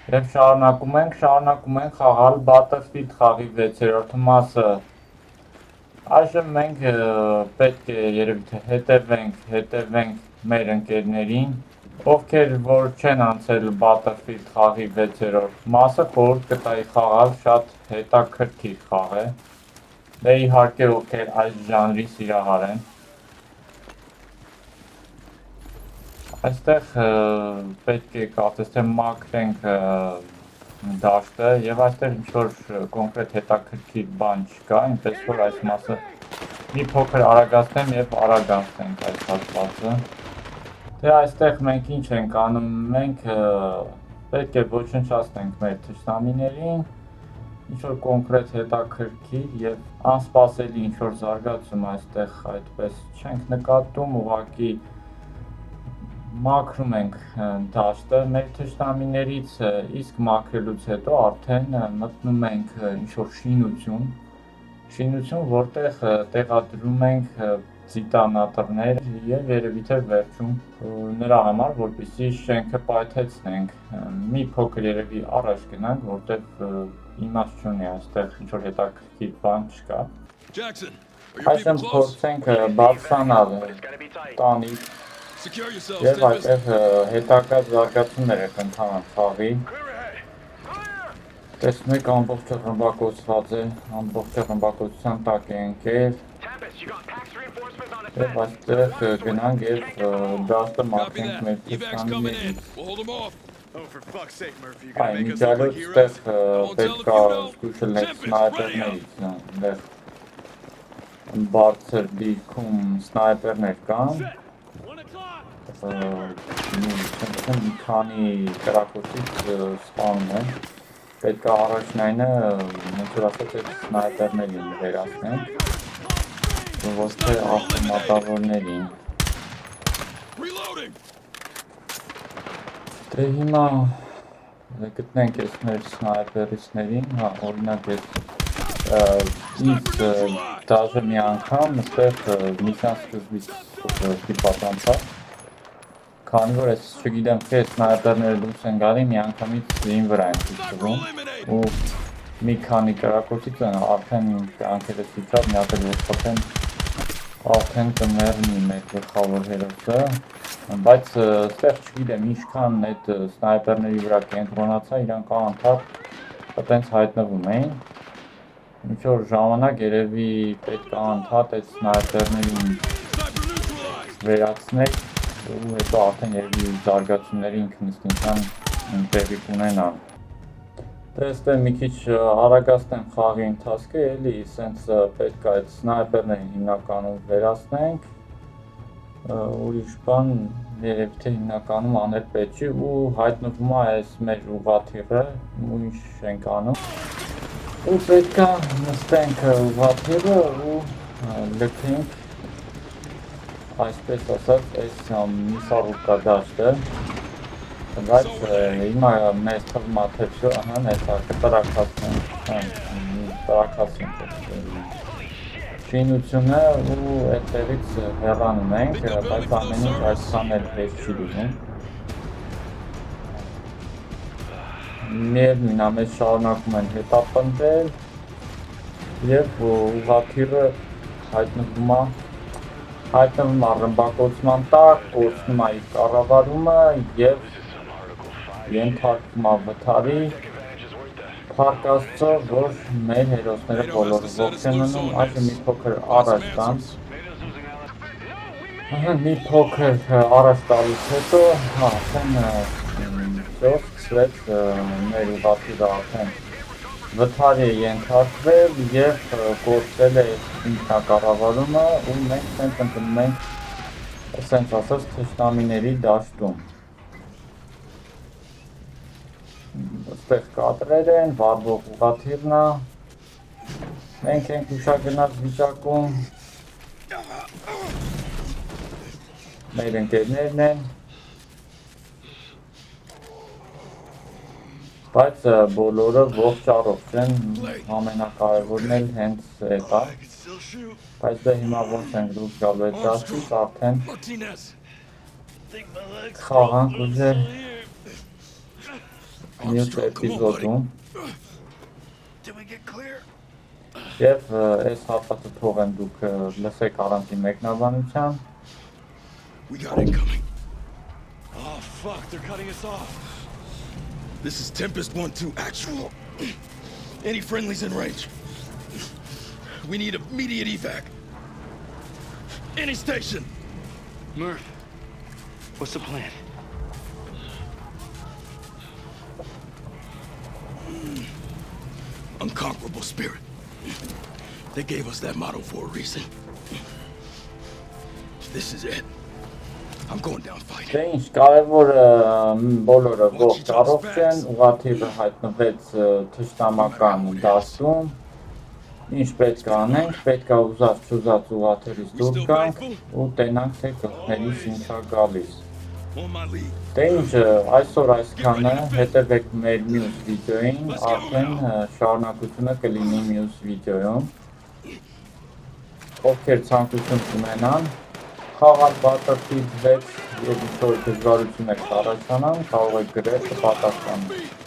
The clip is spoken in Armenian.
Եվ շարունակում ենք խաղալ Battlefield խաղի 6-րդ մասը։ Այժմ մենք պետք է երևի թե հետևենք մեր ընկերներին, ովքեր որ չեն անցել Battlefield խաղի 6-րդ մասը, խորհուրդ կտայի խաղալ, շատ հետաքրքիր խաղ է։ Դե իհարկե ովքեր այս ժանրի սիրահար են։ Այստեղ պետք է կարծես թե մաքրենք դաշտը եւ այստեղ ինչ-որ կոնկրետ հետաքրքիր բան չկա, այնպես որ այս մասը մի փոքր արագացնեմ եւ արագացնենք այս հատվածը։ Դե այստեղ մենք ինչ ենք անում, մենք պետք է ոչնչացնենք մեր թշնամիներին, ինչ-որ կոնկրետ հետաքրքիր եւ անսպասելի ինչ-որ զարգացում այստեղ այդպես չենք նկատում, ուղղակի մաքրում ենք դաշտը մեր թշնամիներից, իսկ մաքրելուց հետո արդեն մտնում ենք ինչ-որ շինություն, որտեղ տեղադրում ենք ձիտանատրներ եւ երևի թե վերջում նրա համար, որպեսզի շենքը պայթեցնենք, մի փոքր երևի առաջ գնանք, որտեղ իմաստ չունի այստեղ ինչ-որ հետաքրքիր բան չկա։ Այժմ փորձենք բարձրանալ տանից եւ այդտեղ հետագա զարգացումներ եք ընթանում խաղի։ Տեսնում եք ամբողջը ռմբակոծված է, ամբողջը ռմբակոծության տակ է ընկել։ Եվ այստեղ գնանք եւ դաշտը մաքրենք մեր թշնամիներից։ Այն միջալոց այդտեղ պետք է զգուշ լինենք սնայպերներից, բարձր դիրքում սնայպերներ կան։ Մի քանի կրակոցից սպանում են, պետք է առաջնայինը ոնց որ ասած այդ սնայպերներին վերացնենք, ոչ թե ավտոմատավորներին։ Դե հիմա գտնենք այս մեր սնայպերիստներին, օրինակ ինձ դաժե մի անգամ այստեղ միսիան սկզբից ստիպած անցա, քանի որ ես չգիտեմ թե սնայպերները դուրս են գալի, մի անգամից իմ վրա են թվում ու մի քանի կրակոցից արդեն կյանքերս իջավ, մի հատ էլ որ խփեմ, արդեն կմեռնի մեր գլխավոր հերոսը, բայց այստեղ չգիտեմ ինչքան այդ սնայպերների վրա կենտրոնացա, իրանք անընդհատ այտենց հայտնվում էին, ինչ որ ժամանակ երևի պետք է անընդհատ այդ սնայպերներին վերացնել ու հետո արդեն երևի զարգացումների ինքնըստինքյան տեղի կունենան։ Դե այստեղ մի քիչ արագացնեմ խաղի ընթացքը, էլի սենց պետք է այդ սնայպերներին հիմնականում վերացնենք, ուրիշ բան երևի թե հիմնականում անել պետք չի ու հայտնվում է այս մեր ուղղաթիռը, ու ինչ ենք անում։ Ու պետք է նստենք ուղղաթիռը ու լքենք այսպես ասած այս միսառուկա դաշտը, բայց հիմա մեզ թվում է թե շո, հեսա կտրակացնենք շինությունը ու այդտեղից հեռանում ենք, բայց ամեն ինչ այսքան էլ հեշտ չի լինում։ Միևնույն է, մեզ շարունակում են հետապնդել եւ ուղղաթիռը հայտնվում է ռմբակոծման տակ, կորցնում է իր կառավարումը եւ ենթարկվում է վթարի, փառք Աստծո, որ մեր հերոսները բոլորը ողջ են մնում, այժմ մի փոքր առաջ տանց։ Մի փոքր առաջ տալուց հետո, արդեն սկսվեց մեր ուղղաթիռը արդեն վթարի է ենթարկվել եւ կորցրել է ինքնակառավարումը ու մենք սենց ընկնում ենք, սենց ասած, թշնամիների դաշտում։ Այստեղ կադրեր են, վարվող ուղղաթիռն է, մենք ենք ուշագնաց վիճակում, մեր ընկերներն են, բայց բոլորը ողջ առողջ են, ամենակարևորն էլ հենց այդ է, բայց դե հիմա ոնց ենք դուրս գալու այդ դաշտից, արդեն խաղանք ուժեր Մյուս էպիզոդում Did we get clear? եւ այս հատվածը թողեմ դուք լսեք առանցի մեկնաբանության We got incoming. Oh fuck, they're cutting us off. This is Tempest 1-2 actual. Any friendlies in range? We need immediate evac. Any station. Murph, what's the plan? Unconquerable spirit. They gave us that motto for a reason. This is it. I'm going down fighting. Դե ինչ կարևորը բոլորը ողջ առողջ են, ուղղաթիռը հայտնվեց թշնամական դաշտում։ Ինչ պետք է անենք, պետք է ուզած ուղղաթիռից դուրս գանք ու տենանք թե գլխներից ինչա գալիս։ On my lead. Դե ինչ այսօր այսքանը, հետևեք մեր մյուս վիդեոին, արդեն շարունակությունը կլինի մյուս վիդեոյում։ Ովքեր ցանկություն ունենան, խաղալ Battlefield 6 եւ ինչ-որ դժվարություններ առաջանան, կարող եք գրել կպատասխանեմ։